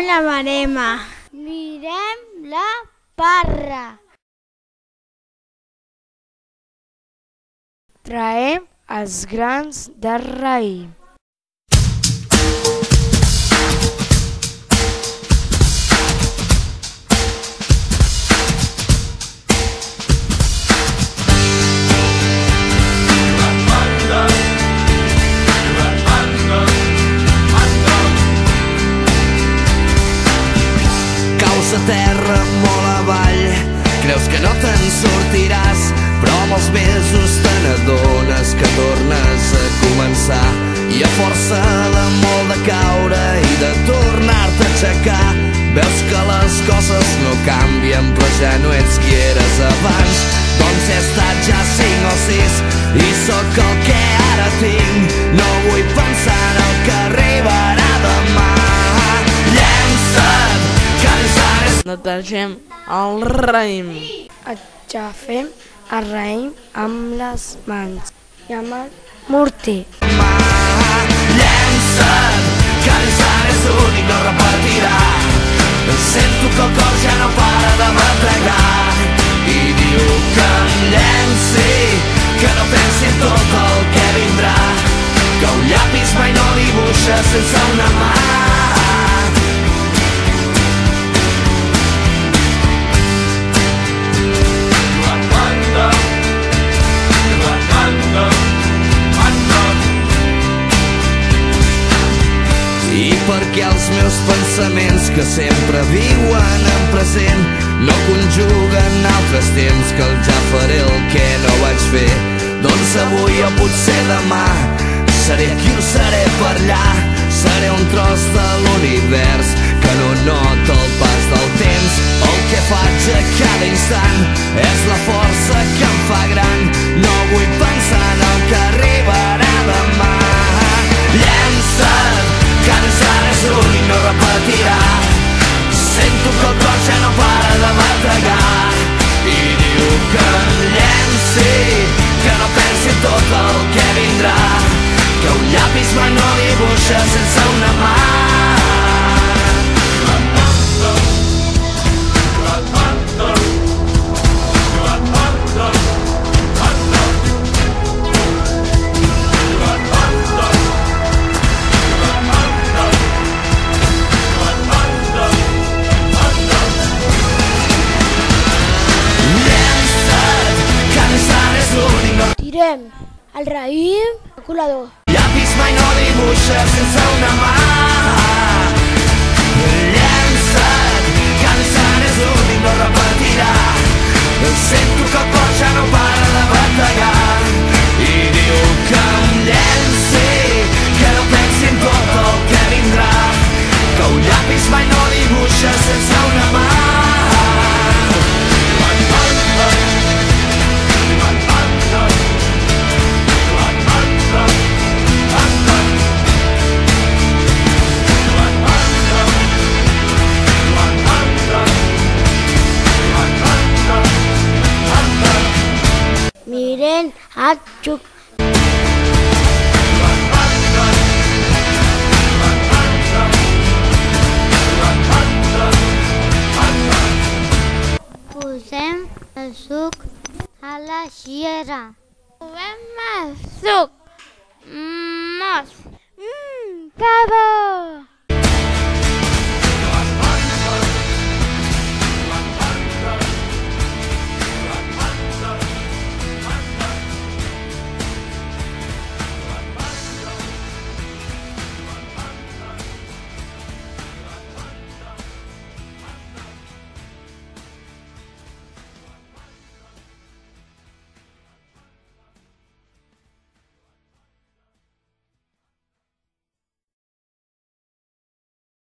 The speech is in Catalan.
la verema. Mirem la parra. Traem els grans de raïm. Caus a terra molt avall, creus que no te'n sortiràs, però amb els mesos te n'adones que tornes a començar. I a força de molt de caure i de tornar-te a aixecar, veus que les coses no canvien, però ja no ets qui eres abans. Doncs he estat ja 5 o 6 i sóc el que ara tinc. No vull pensar en el que arribarà demà. Llença't, que ja és... Netegem el raïm. Aixafem el raïm amb les mans i amb el morter. Llença't, que ja és únic, no repetirà. Sento que el cor ja no para de bategar i diu que em llenci, que no pensi en tot el que vindrà, que un llapis mai no dibuixa sense una mà. I perquè els meus pensaments, que sempre viuen en present, no conjuguen altres temps, que el ja faré el que no vaig fer. Doncs avui o potser demà seré aquí o seré per allà. Seré un tros de l'univers que no nota el pas del temps. El que faig a cada instant és la força que em fa gran. No vull pensar en el que arribarà demà. Llença't, que ara és únic, no repetirà. Sento que el cor ja no para de bategar i diu que em llenci, que no pensi en tot el que vindrà, que un llapis mai no dibuixa sense una mà. Tirem el raïm al colador. Llapis mai no dibuixa sense una mà. Llença't, que l'instant és únic, no repetirà. Sento que el cor ja no para de bategar i diu que em llenci, que no pensi en tot el que vindrà, que un llapis mai no dibuixa sense una mà. Miren el xuc. Posem el suc a la xera. Posem el suc. Que bo!